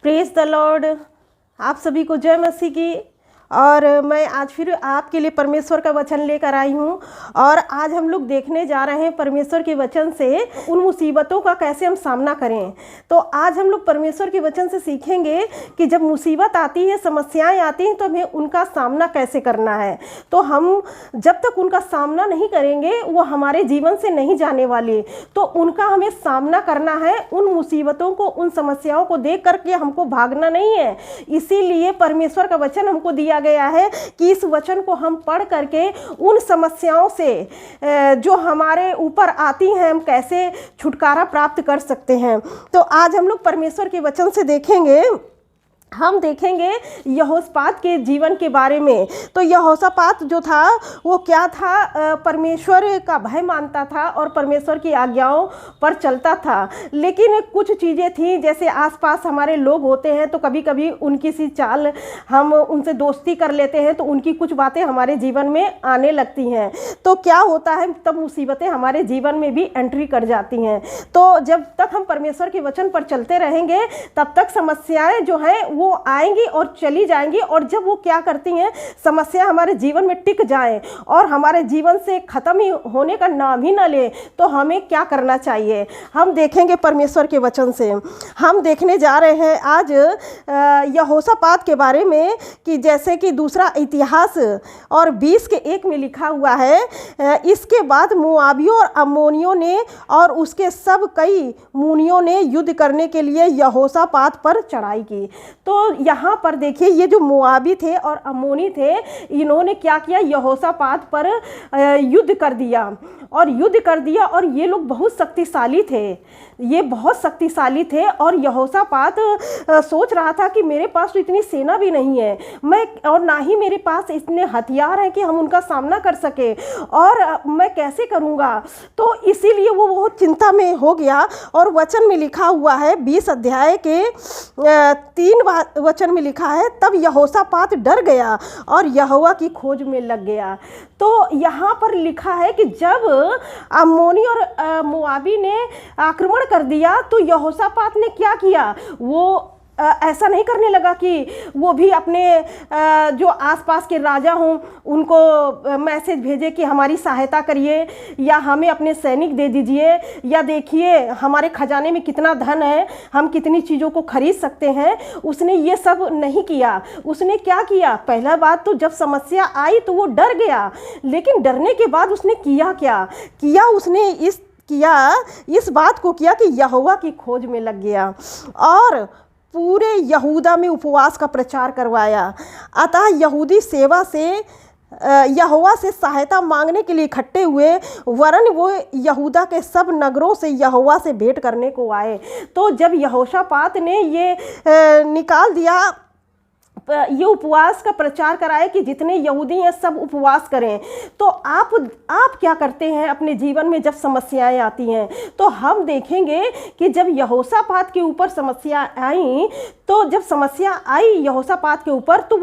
Praise the Lord. आप सभी को जय मसीह की। और मैं आज फिर आपके लिए परमेश्वर का वचन लेकर आई हूँ। और आज हम लोग देखने जा रहे हैं परमेश्वर के वचन से उन मुसीबतों का कैसे हम सामना करें। तो आज हम लोग परमेश्वर के वचन से सीखेंगे कि जब मुसीबत आती है, समस्याएं आती हैं, तो हमें उनका सामना कैसे करना है। तो हम जब तक उनका सामना नहीं करेंगे वो हमारे जीवन से नहीं जाने वाली। तो उनका हमें सामना करना है। उन मुसीबतों को, उन समस्याओं को देख करके हमको भागना नहीं है। इसीलिए परमेश्वर का वचन हमको दिया गया है कि इस वचन को हम पढ़ करके उन समस्याओं से जो हमारे ऊपर आती हैं हम कैसे छुटकारा प्राप्त कर सकते हैं। तो आज हम लोग परमेश्वर के वचन से हम देखेंगे यहोशापात के जीवन के बारे में। तो यहोशापात जो था वो क्या था, परमेश्वर का भय मानता था और परमेश्वर की आज्ञाओं पर चलता था। लेकिन कुछ चीज़ें थी, जैसे आसपास हमारे लोग होते हैं तो कभी कभी उनकी सी चाल, हम उनसे दोस्ती कर लेते हैं तो उनकी कुछ बातें हमारे जीवन में आने लगती हैं। तो क्या होता है, तब मुसीबतें हमारे जीवन में भी एंट्री कर जाती हैं। तो जब तक हम परमेश्वर के वचन पर चलते रहेंगे तब तक समस्याएं जो हैं वो आएंगी और चली जाएंगी। और जब वो क्या करती हैं, समस्या हमारे जीवन में टिक जाए और हमारे जीवन से ख़त्म ही होने का नाम ही ना ले, तो हमें क्या करना चाहिए हम देखेंगे परमेश्वर के वचन से। हम देखने जा रहे हैं आज यहोशापात के बारे में कि जैसे कि दूसरा इतिहास और 20:1 में लिखा हुआ है, इसके बाद मोआबियों और अम्मोनियों ने और उसके सब कई मुनियों ने युद्ध करने के लिए यहोशापात पर चढ़ाई की। तो यहाँ पर देखिए, ये जो मोआबी थे और अम्मोनी थे, इन्होंने क्या किया, यहोशापात पर युद्ध कर दिया। और ये लोग बहुत शक्तिशाली थे, ये बहुत शक्तिशाली थे। और यहोशापात सोच रहा था कि मेरे पास तो इतनी सेना भी नहीं है, और ना ही मेरे पास इतने हथियार हैं कि हम उनका सामना कर सके, और मैं कैसे करूँगा। तो इसीलिए वो बहुत चिंता में हो गया। और वचन में लिखा हुआ है 20 अध्याय के 3 वचन में लिखा है, तब यहोशापात डर गया और यहोवा की खोज में लग गया। तो यहाँ पर लिखा है कि जब अम्मोनी और मोआबी ने आक्रमण कर दिया तो यहोशापात ने क्या किया, वो ऐसा नहीं करने लगा कि वो भी अपने जो आसपास के राजा हों उनको मैसेज भेजे कि हमारी सहायता करिए, या हमें अपने सैनिक दे दीजिए, या देखिए हमारे खजाने में कितना धन है, हम कितनी चीज़ों को खरीद सकते हैं। उसने ये सब नहीं किया। उसने क्या किया, पहला बात तो जब समस्या आई तो वो डर गया, लेकिन डरने के बाद उसने किया क्या किया, उसने इस बात को किया कि यहोवा की खोज में लग गया और पूरे यहूदा में उपवास का प्रचार करवाया। अतः यहूदी सेवा से यहोवा से सहायता मांगने के लिए इकट्ठे हुए, वरन वो यहूदा के सब नगरों से यहोवा से भेंट करने को आए। तो जब यहोशापात ने ये निकाल दिया, ये उपवास का प्रचार कराए कि जितने यहूदी हैं सब उपवास करें। तो आप क्या करते हैं अपने जीवन में जब समस्याएं आती हैं। तो हम देखेंगे कि जब यहोशापात के ऊपर समस्या आई, तो जब समस्या आई यहोशापात के ऊपर, तो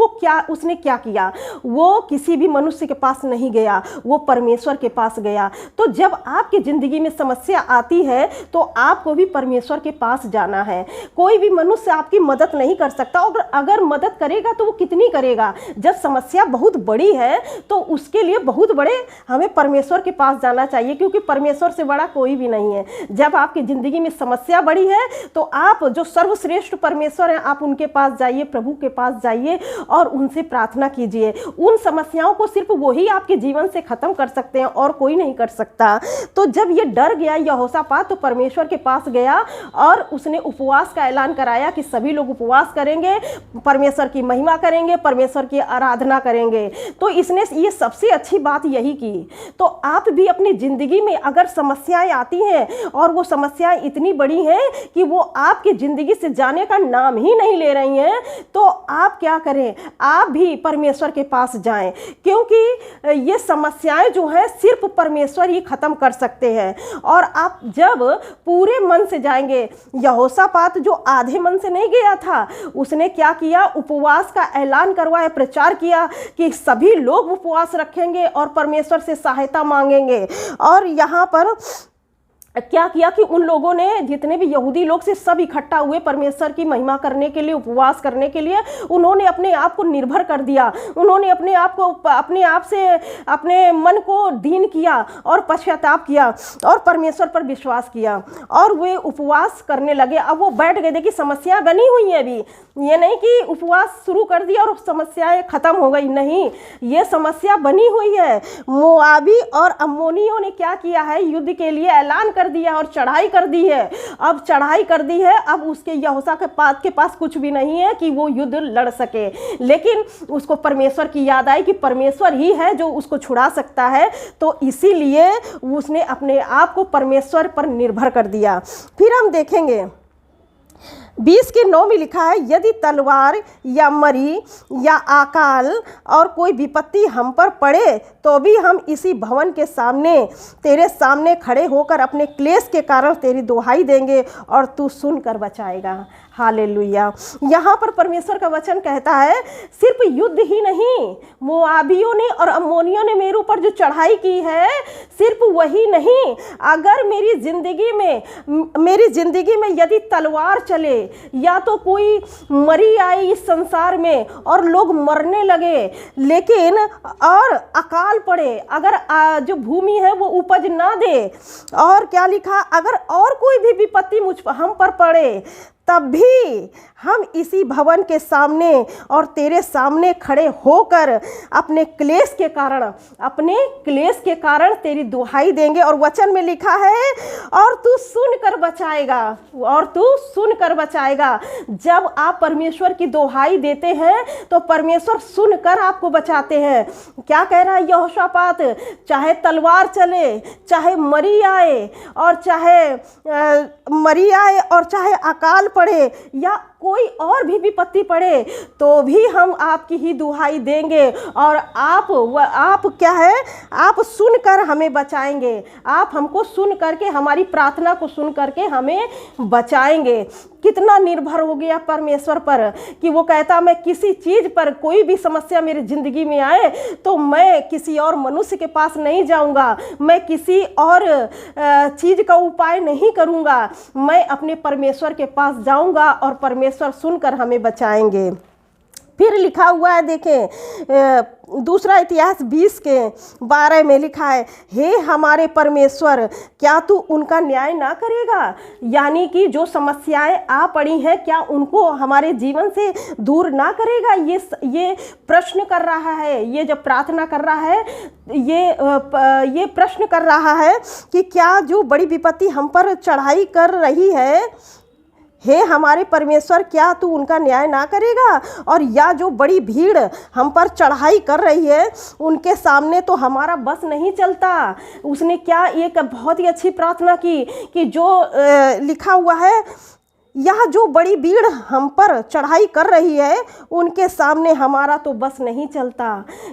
उसने क्या किया, वो किसी भी मनुष्य के पास नहीं गया, वो परमेश्वर के पास गया। तो जब आपकी ज़िंदगी में समस्या आती है तो आपको भी परमेश्वर के पास जाना है। कोई भी मनुष्य आपकी मदद नहीं कर सकता, और अगर मदद करेगा तो वो कितनी करेगा। जब समस्या बहुत बड़ी है तो उसके लिए बहुत बड़े हमें परमेश्वर के पास जाना चाहिए, क्योंकि परमेश्वर से बड़ा कोई भी नहीं है। जब आपकी ज़िंदगी में समस्या बड़ी है तो आप जो सर्वश्रेष्ठ परमेश्वर हैं, आप उनके पास जाइए, प्रभु के पास जाइए और उनसे प्रार्थना कीजिए। उन समस्याओं को सिर्फ वही आपके जीवन से ख़त्म कर सकते हैं और कोई नहीं कर सकता। तो जब ये डर गया यहोशापात, तो परमेश्वर के पास गया और उसने उपवास का ऐलान कराया कि सभी लोग उपवास करेंगे, परमेश्वर की महिमा करेंगे, परमेश्वर की आराधना करेंगे। तो इसने ये सबसे अच्छी बात यही की। तो आप भी अपनी ज़िंदगी में अगर समस्याएं आती हैं और वो समस्याएं इतनी बड़ी हैं कि वो आपकी ज़िंदगी से जाने का नाम ही नहीं ले रही हैं, तो आप क्या करें, आप भी परमेश्वर के पास जाएं, क्योंकि ये समस्याएं जो हैं सिर्फ परमेश्वर ही ख़त्म कर सकते हैं। और आप जब पूरे मन से जाएंगे, यहोशापात जो आधे मन से नहीं गया था, उसने क्या किया, उपवास का ऐलान करवाया, प्रचार किया कि सभी लोग उपवास रखेंगे और परमेश्वर से सहायता मांगेंगे। और यहाँ पर क्या किया कि उन लोगों ने, जितने भी यहूदी लोग से सब इकट्ठा हुए परमेश्वर की महिमा करने के लिए, उपवास करने के लिए। उन्होंने अपने आप को निर्भर कर दिया, उन्होंने अपने आप को, अपने आप से अपने मन को दीन किया और पश्चाताप किया और परमेश्वर पर विश्वास किया और वे उपवास करने लगे। अब वो बैठ गए। देखिए समस्या बनी हुई है अभी, ये नहीं कि उपवास शुरू कर दिया और समस्याएं खत्म हो गई, नहीं, ये समस्या बनी हुई है। मोआबी और अम्मोनियों ने क्या किया है, युद्ध के लिए ऐलान कर दिया और चढ़ाई कर दी है। अब चढ़ाई कर दी है, अब उसके यहोशा के पास कुछ भी नहीं है कि वो युद्ध लड़ सके। लेकिन उसको परमेश्वर की याद आई कि परमेश्वर ही है जो उसको छुड़ा सकता है, तो इसीलिए उसने अपने आप को परमेश्वर पर निर्भर कर दिया। फिर हम देखेंगे 20:9 में लिखा है, यदि तलवार या मरी या अकाल और कोई विपत्ति हम पर पड़े तो भी हम इसी भवन के सामने तेरे सामने खड़े होकर अपने क्लेश के कारण तेरी दुहाई देंगे और तू सुनकर बचाएगा। हालेलुया। यहाँ पर परमेश्वर का वचन कहता है सिर्फ युद्ध ही नहीं, मोआबियों ने और अम्मोनियों ने मेरे ऊपर जो चढ़ाई की है, सिर्फ वही नहीं, अगर मेरी जिंदगी में यदि तलवार चले या तो कोई मरी आई इस संसार में और लोग मरने लगे, लेकिन और अकाल पड़े, अगर जो भूमि है वो उपज ना दे, और क्या लिखा, अगर और कोई भी विपत्ति हम पर पड़े, तब भी हम इसी भवन के सामने और तेरे सामने खड़े होकर अपने क्लेश के कारण तेरी दुहाई देंगे। और वचन में लिखा है, और तू सुनकर बचाएगा। जब आप परमेश्वर की दुहाई देते हैं तो परमेश्वर सुनकर आपको बचाते हैं। क्या कह रहा है यहोशापात, चाहे तलवार चले, चाहे मरी आए और चाहे अकाल पड़े या कोई और भी विपत्ति पड़े, तो भी हम आपकी ही दुहाई देंगे और आप क्या है, आप सुनकर हमें बचाएंगे। आप हमको सुन करके, हमारी प्रार्थना को सुन करके हमें बचाएंगे। कितना निर्भर हो गया परमेश्वर पर कि वो कहता, मैं किसी चीज़ पर, कोई भी समस्या मेरी ज़िंदगी में आए तो मैं किसी और मनुष्य के पास नहीं जाऊंगा, मैं किसी और चीज़ का उपाय नहीं करूंगा, मैं अपने परमेश्वर के पास जाऊंगा और परमेश्वर सुनकर हमें बचाएंगे। फिर लिखा हुआ है, देखें दूसरा इतिहास 20:12 में लिखा है, हे हमारे परमेश्वर, क्या तू उनका न्याय ना करेगा? यानी कि जो समस्याएं आ पड़ी हैं, क्या उनको हमारे जीवन से दूर ना करेगा? ये प्रश्न कर रहा है, ये जब प्रार्थना कर रहा है, ये प्रश्न कर रहा है कि क्या जो बड़ी विपत्ति हम पर चढ़ाई कर रही है, हे हमारे परमेश्वर, क्या तू उनका न्याय ना करेगा? और या जो बड़ी भीड़ हम पर चढ़ाई कर रही है, उनके सामने तो हमारा बस नहीं चलता। उसने क्या एक बहुत ही अच्छी प्रार्थना की कि जो लिखा हुआ है, यह जो बड़ी भीड़ हम पर चढ़ाई कर रही है, उनके सामने हमारा तो बस नहीं चलता।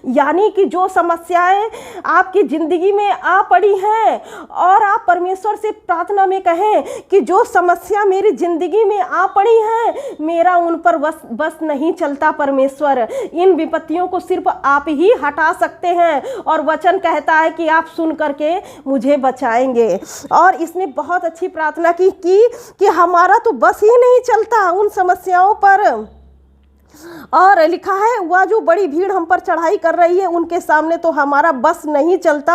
यानी कि जो समस्याएं आपकी ज़िंदगी में आ पड़ी हैं और आप परमेश्वर से प्रार्थना में कहें कि जो समस्या मेरी ज़िंदगी में आ पड़ी हैं, मेरा उन पर बस नहीं चलता परमेश्वर, इन विपत्तियों को सिर्फ आप ही हटा सकते हैं। और वचन कहता है कि आप सुन करके मुझे बचाएंगे। और इसने बहुत अच्छी प्रार्थना की कि हमारा तो बस ही नहीं चलता उन समस्याओं पर। और लिखा है, वह जो बड़ी भीड़ हम पर चढ़ाई कर रही है, उनके सामने तो हमारा बस नहीं चलता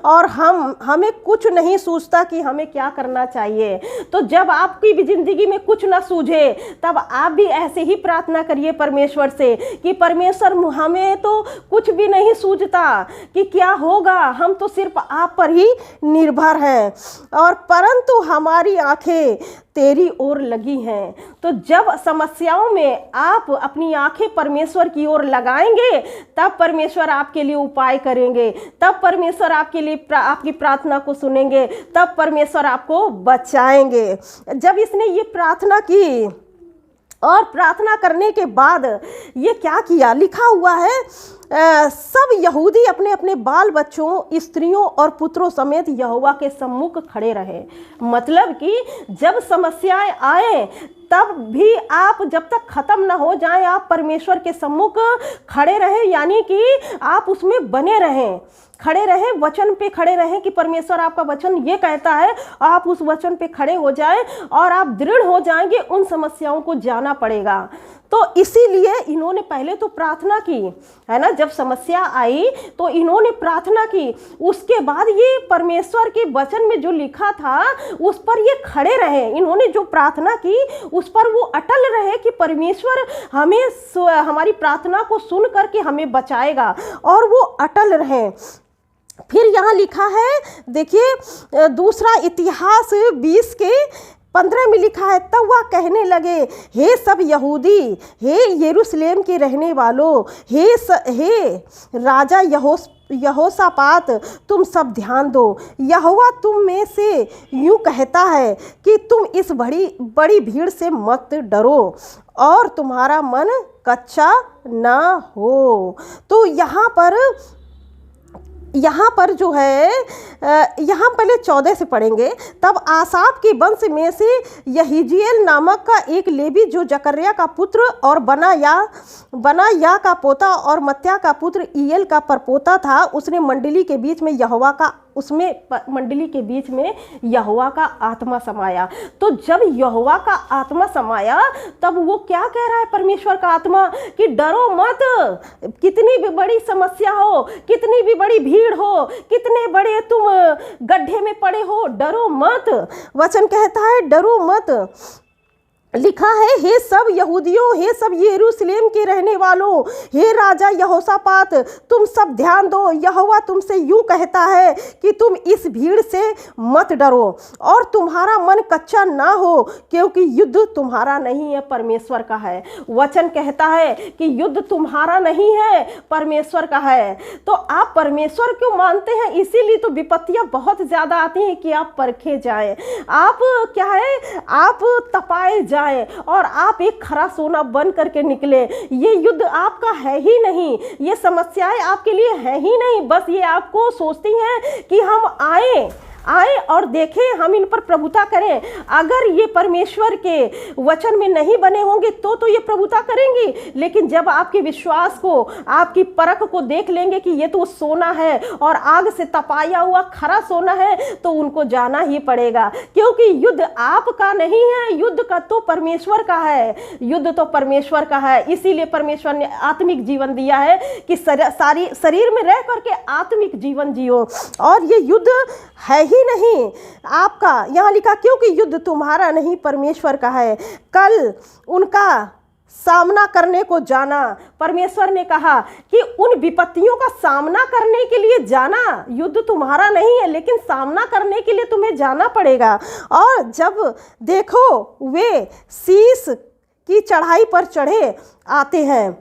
और हमें कुछ नहीं सूझता कि हमें क्या करना चाहिए। तो जब आपकी भी ज़िंदगी में कुछ ना सूझे, तब आप भी ऐसे ही प्रार्थना करिए परमेश्वर से कि परमेश्वर, हमें तो कुछ भी नहीं सूझता कि क्या होगा, हम तो सिर्फ आप पर ही निर्भर हैं, और परंतु हमारी आंखें तेरी ओर लगी हैं। तो जब समस्याओं में आप अपनी आंखें परमेश्वर की ओर लगाएंगे, तब परमेश्वर आपके लिए उपाय करेंगे, तब परमेश्वर आपके लिए आपकी प्रार्थना को सुनेंगे, तब परमेश्वर आपको बचाएंगे। जब इसने ये प्रार्थना की और प्रार्थना करने के बाद ये क्या किया, लिखा हुआ है, सब यहूदी अपने अपने बाल बच्चों, स्त्रियों और पुत्रों समेत यहोवा के सम्मुख खड़े रहे। मतलब कि जब समस्याएं आए तब भी आप जब तक खत्म ना हो जाए आप परमेश्वर के सम्मुख खड़े रहें, यानी कि आप उसमें बने रहें, खड़े रहें, वचन पे खड़े रहें कि परमेश्वर आपका वचन ये कहता है, आप उस वचन पे खड़े हो जाएं और आप दृढ़ हो जाएंगे। उन समस्याओं को जाना पड़ेगा। तो इसीलिए इन्होंने पहले तो प्रार्थना की, है ना, जब समस्या आई तो इन्होंने प्रार्थना की, उसके बाद ये परमेश्वर के वचन में जो लिखा था उस पर ये खड़े रहे। इन्होंने जो प्रार्थना की उस पर वो अटल रहे कि परमेश्वर हमें हमारी प्रार्थना को सुन करके हमें बचाएगा, और वो अटल रहे। फिर यहाँ लिखा है, देखिए दूसरा इतिहास 20:15 में लिखा है, तब वह कहने लगे, हे सब यहूदी, हे यरूशलेम के रहने वालों, हे राजा यहोशापात, तुम सब ध्यान दो। यहोवा तुम में से यूँ कहता है कि तुम इस बड़ी भीड़ से मत डरो और तुम्हारा मन कच्चा ना हो। तो यहाँ पर जो है, यहाँ पहले 14 से पढ़ेंगे। तब आसाफ के वंश में से यहीजिएल नामक का एक लेवी, जो जकर्या का पुत्र और बनाया का पोता और मत्या का पुत्र ईएल का परपोता था, उसने मंडली के बीच में यहोवा का आत्मा समाया। तो जब यहोवा का आत्मा समाया तब वो क्या कह रहा है परमेश्वर का आत्मा कि डरो मत, कितनी भी बड़ी समस्या हो, कितनी भी बड़ी भीड़ हो, कितने बड़े तुम गड्ढे में पड़े हो, डरो मत। वचन कहता है डरो मत। लिखा है, हे सब यहूदियों, हे सब यरूशलेम के रहने वालों, हे राजा यहोशापात, तुम सब ध्यान दो। यहोवा तुमसे यूं कहता है कि तुम इस भीड़ से मत डरो और तुम्हारा मन कच्चा ना हो, क्योंकि युद्ध तुम्हारा नहीं है, परमेश्वर का है। वचन कहता है कि युद्ध तुम्हारा नहीं है, परमेश्वर का है। तो आप परमेश्वर क्यों मानते हैं? इसीलिए तो विपत्तियां बहुत ज़्यादा आती हैं कि आप परखे जाएं, आप क्या है, आप तपाए जाएं और आप एक खरा सोना बन करके निकले। ये युद्ध आपका है ही नहीं, ये समस्याएं आपके लिए है ही नहीं, बस ये आपको सोचती हैं कि हम आए और देखें, हम इन पर प्रभुता करें। अगर ये परमेश्वर के वचन में नहीं बने होंगे तो ये प्रभुता करेंगी, लेकिन जब आपके विश्वास को, आपकी परख को देख लेंगे कि ये तो सोना है और आग से तपाया हुआ खरा सोना है, तो उनको जाना ही पड़ेगा, क्योंकि युद्ध आपका नहीं है, युद्ध का तो परमेश्वर का है, युद्ध तो परमेश्वर का है। इसीलिए परमेश्वर ने आत्मिक जीवन दिया है कि सारी शरीर में रह करके आत्मिक जीवन जियो, और ये युद्ध है ही नहीं आपका। यहाँ लिखा, क्योंकि युद्ध तुम्हारा नहीं, परमेश्वर का है। कल उनका सामना करने को जाना। परमेश्वर ने कहा कि उन विपत्तियों का सामना करने के लिए जाना, युद्ध तुम्हारा नहीं है, लेकिन सामना करने के लिए तुम्हें जाना पड़ेगा। और जब देखो वे शीश की चढ़ाई पर चढ़े आते हैं,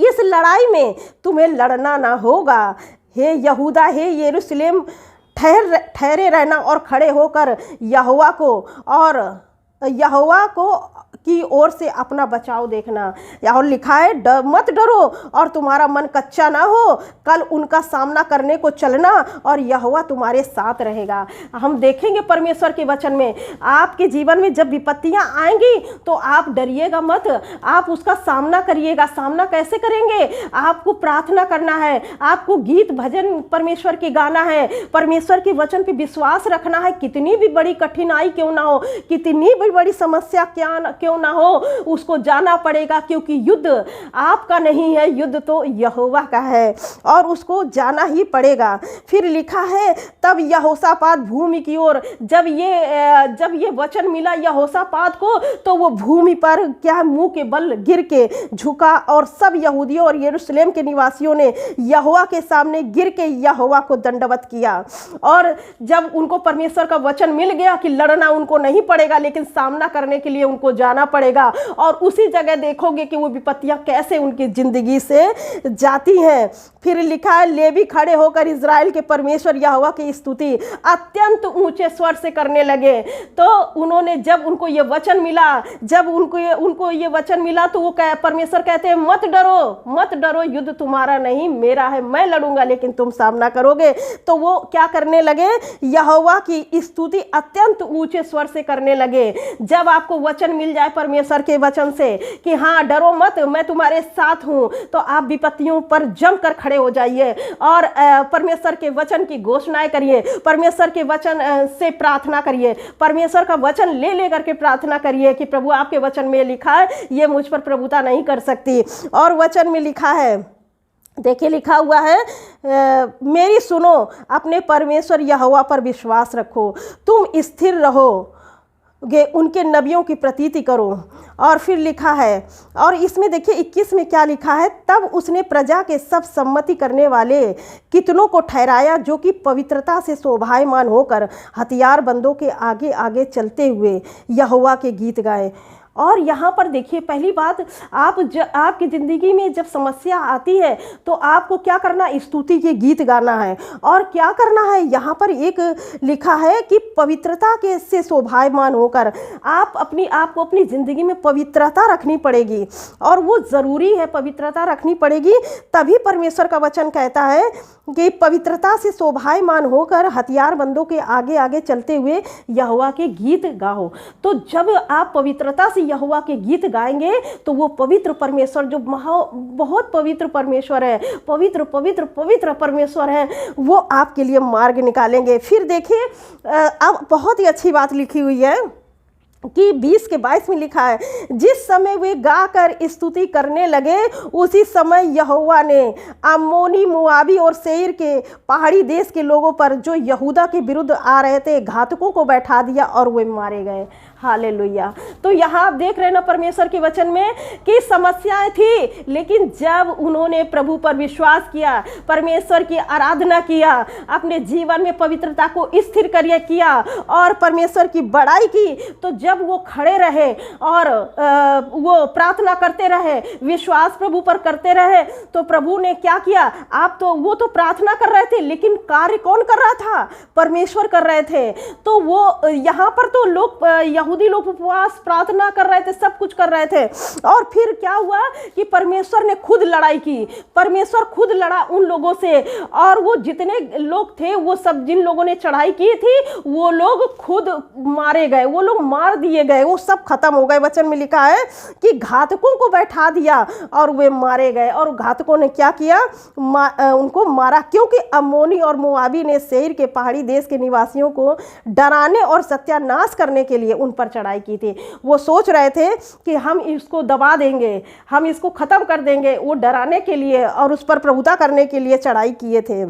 इस लड़ाई में तुम्हें लड़ना ना होगा। हे यहूदा, हे यरूशलेम, ठहरे रहना और खड़े होकर यहोवा को की ओर से अपना बचाव देखना। और लिखा है, मत डरो और तुम्हारा मन कच्चा ना हो, कल उनका सामना करने को चलना और यहोवा तुम्हारे साथ रहेगा। हम देखेंगे परमेश्वर के वचन में, आपके जीवन में जब विपत्तियां आएंगी तो आप डरिएगा मत, आप उसका सामना करिएगा। सामना कैसे करेंगे? आपको प्रार्थना करना है, आपको गीत भजन परमेश्वर के गाना है, परमेश्वर के वचन पे विश्वास रखना है। कितनी भी बड़ी कठिनाई क्यों ना हो, कितनी भी बड़ी समस्या क्यों ना हो, उसको जाना पड़ेगा, क्योंकि युद्ध आपका नहीं है, युद्ध तो यहोवा का है और उसको जाना ही पड़ेगा। फिर लिखा है, तब यहोशापात भूमि की ओर, जब ये वचन मिला यहोशापात को, तो वो भूमि पर क्या मुंह के बल गिर के झुका, और सब यहूदियों और यरूशलेम के निवासियों ने यहोवा के सामने गिर के यहोवा को दंडवत किया। और जब उनको परमेश्वर का वचन मिल गया कि लड़ना उनको नहीं पड़ेगा, लेकिन सामना करने के लिए उनको जाना पड़ेगा, और उसी जगह देखोगे कि वो विपत्तियां कैसे उनकी जिंदगी से जाती हैं। फिर लिखा है, लेवी खड़े होकर इज़राइल के परमेश्वर यहोवा की स्तुति अत्यंत ऊंचे स्वर से करने लगे। तो उन्होंने, जब उनको ये वचन मिला, उनको ये वचन मिला, तो वो परमेश्वर कहते हैं, मत डरो, युद्ध तुम्हारा नहीं, मेरा है, मैं लड़ूंगा, लेकिन तुम सामना करोगे। तो वो क्या करने लगे? यहोवा की स्तुति अत्यंत ऊंचे स्वर से करने लगे। जब आपको वचन मिल जाए परमेश्वर के वचन से कि हाँ डरो मत, मैं तुम्हारे साथ हूँ, तो आप विपत्तियों पर जमकर खड़े हो जाइए और परमेश्वर के वचन की घोषणाएं करिए, परमेश्वर के वचन से प्रार्थना करिए, परमेश्वर का वचन ले लेकर के प्रार्थना करिए कि प्रभु आपके वचन में लिखा है ये मुझ पर प्रभुता नहीं कर सकती। और वचन में लिखा है, देखिए लिखा हुआ है, मेरी सुनो, अपने परमेश्वर यहोवा पर विश्वास रखो, तुम स्थिर रहो गे, उनके नबियों की प्रतीति करो। और फिर लिखा है, और इसमें देखिए 21 में क्या लिखा है, तब उसने प्रजा के सब सम्मति करने वाले कितनों को ठहराया जो कि पवित्रता से शोभायमान होकर हथियारबंदों के आगे आगे चलते हुए यहोवा के गीत गाए। और यहाँ पर देखिए पहली बात, आपकी ज़िंदगी में जब समस्या आती है तो आपको क्या करना, स्तुति के गीत गाना है। और क्या करना है, यहाँ पर एक लिखा है कि पवित्रता के से शोभायमान होकर आप को अपनी ज़िंदगी में पवित्रता रखनी पड़ेगी, और वो ज़रूरी है, पवित्रता रखनी पड़ेगी। तभी परमेश्वर का वचन कहता है कि पवित्रता से शोभायमान होकर हथियारबंदों के आगे आगे चलते हुए यहोवा के गीत गाओ। तो जब आप पवित्रता से यहोवा के गीत गाएंगे तो वो पवित्र परमेश्वर, जो बहुत पवित्र परमेश्वर है, पवित्र पवित्र पवित्र परमेश्वर है, वो आपके लिए मार्ग निकालेंगे। फिर देखिए अब बहुत ही अच्छी बात लिखी हुई है कि 20 के 22 में लिखा है, जिस समय वे गाकर स्तुति करने लगे उसी समय यहोवा ने अम्मोनी, मोआबी और सेईर के पहाड़ी देश के लोगों पर जो यहूदा के विरुद्ध आ रहे थे घातकों को बैठा दिया और वे मारे गए। हालेलुया। तो यहाँ आप देख रहे हैं ना परमेश्वर के वचन में कि समस्याएं थी, लेकिन जब उन्होंने प्रभु पर विश्वास किया, परमेश्वर की आराधना किया, अपने जीवन में पवित्रता को स्थिर करिए किया और परमेश्वर की बड़ाई की, तो जब वो खड़े रहे और वो प्रार्थना करते रहे, विश्वास प्रभु पर करते रहे, तो प्रभु ने क्या किया, वो तो प्रार्थना कर रहे थे लेकिन कार्य कौन कर रहा था, परमेश्वर कर रहे थे। तो वो यहाँ पर तो लोग यहूदी लोग उपवास प्रार्थना कर रहे थे, सब कुछ कर रहे थे, और फिर क्या हुआ कि परमेश्वर ने खुद लड़ाई की, परमेश्वर खुद लड़ा उन लोगों से, और वो जितने लोग थे, वो सब जिन लोगों ने चढ़ाई की थी, वो लोग खुद मारे गए, वो लोग मार दिए गए, वो सब खत्म हो गए। वचन में लिखा है कि घातकों को बैठा दिया और वे मारे गए। और घातकों ने क्या किया, उनको मारा, क्योंकि अम्मोनी और मोआबी ने सेईर के पहाड़ी देश के निवासियों को डराने और सत्यानाश करने के लिए उन पर चढ़ाई की थी। वो सोच रहे थे कि हम इसको दबा देंगे, हम इसको खत्म कर देंगे, वो डराने के लिए और उस पर प्रभुता करने के लिए चढ़ाई किए थे।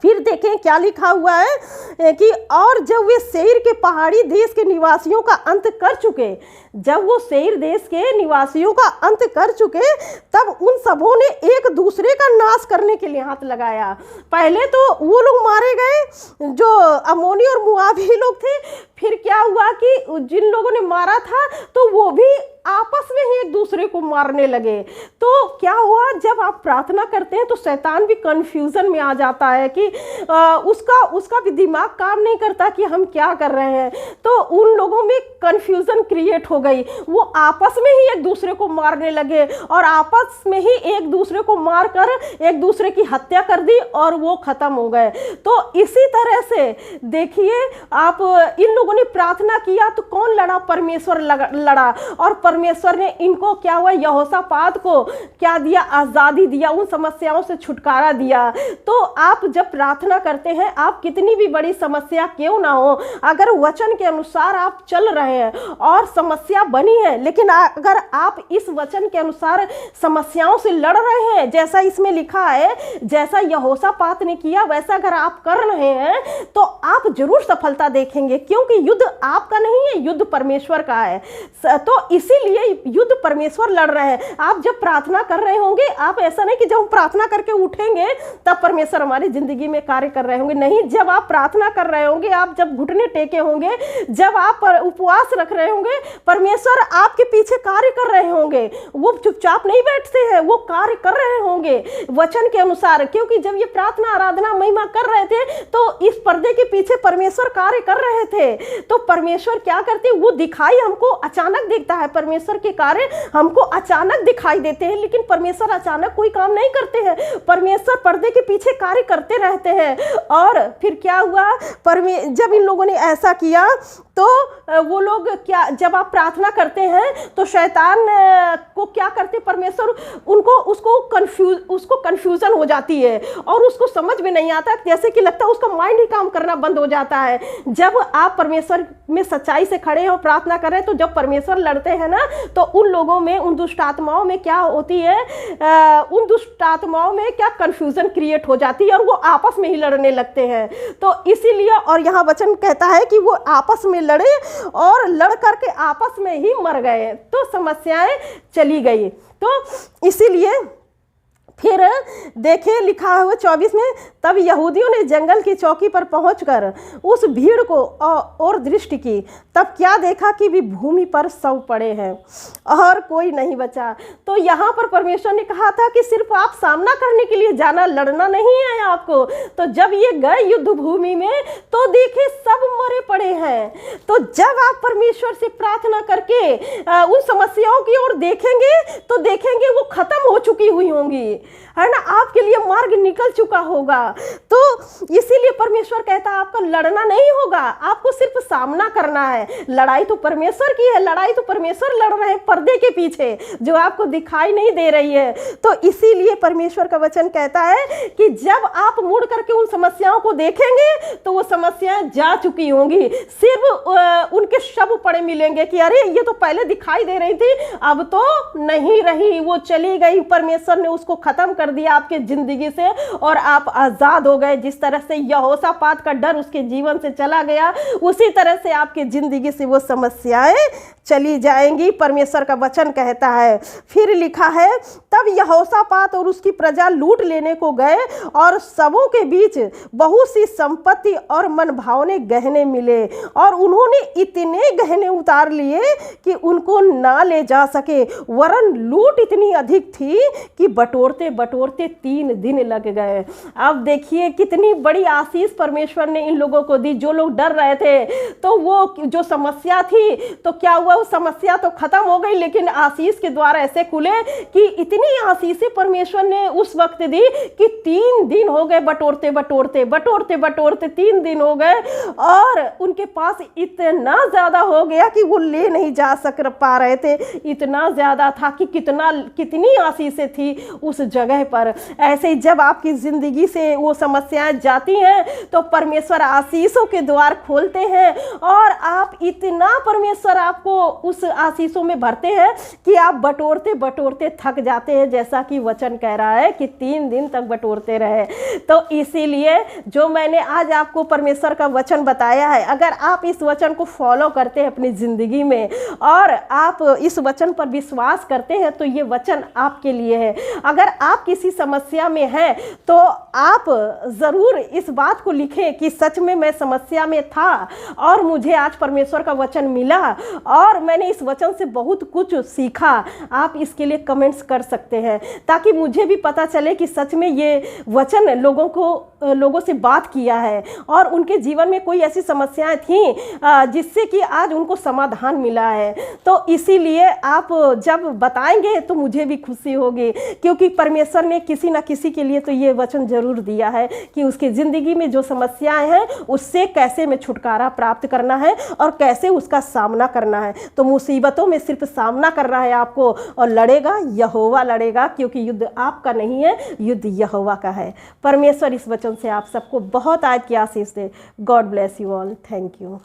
फिर देखें क्या लिखा हुआ है कि और जब वे सेईर के पहाड़ी देश के निवासियों का अंत कर चुके, जब वो सेईर देश के निवासियों का अंत कर चुके, तब उन सबों ने एक दूसरे का नाश करने के लिए हाथ लगाया। पहले तो वो लोग मारे गए जो अम्मोनी और मोआबी लोग थे, फिर क्या हुआ कि जिन लोगों ने मारा था तो वो भी आपस में ही एक दूसरे को मारने लगे। तो क्या हुआ, जब आप प्रार्थना करते हैं तो शैतान भी कंफ्यूजन में आ जाता है कि उसका भी दिमाग काम नहीं करता कि हम क्या कर रहे हैं। तो उन लोगों में कंफ्यूजन क्रिएट हो गई, वो आपस में ही एक दूसरे को मारने लगे और आपस में ही एक दूसरे को मारकर एक दूसरे की हत्या कर दी और वो खत्म हो गए। तो इसी तरह से देखिए आप, इन लोगों ने प्रार्थना किया तो कौन लड़ा, परमेश्वर लड़ा, और परमेश्वर ने इनको क्या हुआ, यहोशापात को क्या दिया, आजादी दिया, उन समस्याओं से छुटकारा दिया। तो आप जब प्रार्थना करते हैं, आप कितनी भी बड़ी समस्या क्यों ना हो, अगर वचन के अनुसार आप चल रहे हैं और समस्या बनी है, लेकिन अगर आप इस वचन के अनुसार समस्याओं से लड़ रहे हैं, जैसा इसमें लिखा है, जैसा यहोशापात ने किया वैसा अगर आप कर रहे हैं तो आप जरूर सफलता देखेंगे, क्योंकि युद्ध आपका नहीं है, युद्ध परमेश्वर का है। तो इसीलिए युद्ध परमेश्वर लड़ रहे हैं। आप जब प्रार्थना कर रहे होंगे, आप ऐसा नहीं कि जब हम प्रार्थना करके उठेंगे तब परमेश्वर हमारी जिंदगी में कार्य कर रहे होंगे, नहीं, जब आप प्रार्थना कर रहे होंगे, आप जब घुटने टेके होंगे, जब आप उपवास रख रहे होंगे, परमेश्वर आपके पीछे कार्य कर रहे होंगे, वो चुपचाप नहीं बैठते हैं, वो कार्य कर रहे होंगे वचन के अनुसार। क्योंकि जब ये प्रार्थना आराधना महिमा कर रहे थे तो इस पर्दे के पीछे परमेश्वर कार्य कर रहे थे। तो परमेश्वर क्या करते हैं, वो दिखाई हमको अचानक दिखता है, परमेश्वर के कार्य हमको अचानक दिखाई देते हैं, लेकिन परमेश्वर अचानक कोई काम नहीं करते हैं, परमेश्वर पर्दे के पीछे कार्य करते रहते हैं। और फिर क्या हुआ, जब इन लोगों ने ऐसा किया तो वो लोग क्या, जब आप प्रार्थना करते हैं तो शैतान को क्या करते, परमेश्वर उसको कंफ्यूजन हो जाती है और उसको समझ में नहीं आता, जैसे कि लगता है उसका माइंड ही काम करना बंद हो जाता है। जब आप परमेश्वर में सच्चाई से खड़े हो, प्रार्थना कर रहे हैं, तो जब परमेश्वर लड़ते हैं ना, तो उन लोगों में, उन दुष्ट आत्माओं में क्या होती है, उन दुष्ट आत्माओं में क्या कंफ्यूजन क्रिएट हो जाती है और वो आपस में ही लड़ने लगते हैं। तो इसीलिए, और यहाँ वचन कहता है कि वो आपस में लड़े और लड़ करके आपस में ही मर गए, तो समस्याएं चली गई। तो इसीलिए फिर देखिए लिखा हुआ 24 में, तब यहूदियों ने जंगल की चौकी पर पहुंचकर उस भीड़ को और दृष्टि की, तब क्या देखा कि भी भूमि पर शव पड़े हैं और कोई नहीं बचा। तो यहाँ पर परमेश्वर ने कहा था कि सिर्फ आप सामना करने के लिए जाना, लड़ना नहीं है आपको। तो जब ये गए युद्ध भूमि में तो देखे सब मरे पड़े हैं। तो जब आप परमेश्वर से प्रार्थना करके उन समस्याओं की ओर देखेंगे तो देखेंगे वो खत्म हो चुकी हुई होंगी, है ना, आपके लिए मार्ग निकल चुका होगा। तो इसीलिए परमेश्वर कहता है आपका लड़ना नहीं होगा, आपको सिर्फ सामना करना है। लड़ाई तो परमेश्वर की है, लड़ाई तो परमेश्वर लड़ रहे हैं पर्दे के पीछे, जो आपको दिखाई नहीं दे रही है। तो इसीलिए परमेश्वर का वचन कहता है कि जब आप मुड़ करके उन समस्याओं को देखेंगे तो वो समस्याएं जा चुकी होंगी, सिर्फ उनके शव पड़े मिलेंगे कि अरे ये तो पहले दिखाई दे रही थी, अब तो नहीं रही, वो चली गई, परमेश्वर ने उसको खत्म कर दिया आपके जिंदगी से और आप आजाद हो गए। जिस तरह से यहोशापात का डर उसके जीवन से चला गया, उसी तरह से आपके जिंदगी से वो समस्याएं चली जाएंगी, परमेश्वर का वचन कहता है। फिर लिखा है, तब यहोशापात और उसकी प्रजा लूट लेने को गए और सबों के बीच बहुत सी संपत्ति और मनभावने गहने मिले और उन्होंने इतने गहने उतार लिए कि उनको ना ले जा सके, वरन लूट इतनी अधिक थी कि बटोरते बटोरते 3 दिन लग गए। अब देखिए कितनी बड़ी आशीष परमेश्वर ने इन लोगों को दी। जो लोग डर रहे थे तो वो जो समस्या थी, तो क्या हुआ, वो समस्या तो खत्म हो गई, लेकिन आशीष के द्वार ऐसे खुले कि इतनी आशीषें परमेश्वर ने उस वक्त दी कि 3 दिन हो गए, बटोरते बटोरते बटोरते बटोरते 3 दिन हो गए और उनके पास इतना ज्यादा हो गया कि वो ले नहीं जा पा रहे थे। इतना ज्यादा था कि कितनी आशीषें थी उस जगह पर। ऐसे ही जब आपकी जिंदगी से वो समस्याएं जाती हैं तो परमेश्वर आशीषों के द्वार खोलते हैं और आप इतना, परमेश्वर आपको उस आशीषों में भरते हैं कि आप बटोरते बटोरते थक जाते हैं, जैसा कि वचन कह रहा है कि 3 दिन तक बटोरते रहे। तो इसीलिए जो मैंने आज आपको परमेश्वर का वचन बताया है, अगर आप इस वचन को फॉलो करते हैं अपनी जिंदगी में और आप इस वचन पर विश्वास करते हैं तो ये वचन आपके लिए है। अगर आप किसी समस्या में हैं तो आप ज़रूर इस बात को लिखें कि सच में मैं समस्या में था और मुझे आज परमेश्वर का वचन मिला और मैंने इस वचन से बहुत कुछ सीखा। आप इसके लिए कमेंट्स कर सकते हैं ताकि मुझे भी पता चले कि सच में ये वचन लोगों से बात किया है और उनके जीवन में कोई ऐसी समस्याएं थीं जिससे कि आज उनको समाधान मिला है। तो इसीलिए आप जब बताएंगे तो मुझे भी खुशी होगी, क्योंकि परमेश्वर ने किसी ना किसी के लिए तो ये वचन जरूर दिया है कि उसकी ज़िंदगी में जो समस्याएं हैं उससे कैसे में छुटकारा प्राप्त करना है और कैसे उसका सामना करना है। तो मुसीबतों में सिर्फ सामना कर रहा है आपको, और लड़ेगा यहोवा लड़ेगा, क्योंकि युद्ध आपका नहीं है, युद्ध यहोवा का है। परमेश्वर इस वचन से आप सबको बहुत आज की आशीष दे। God bless you all. Thank you.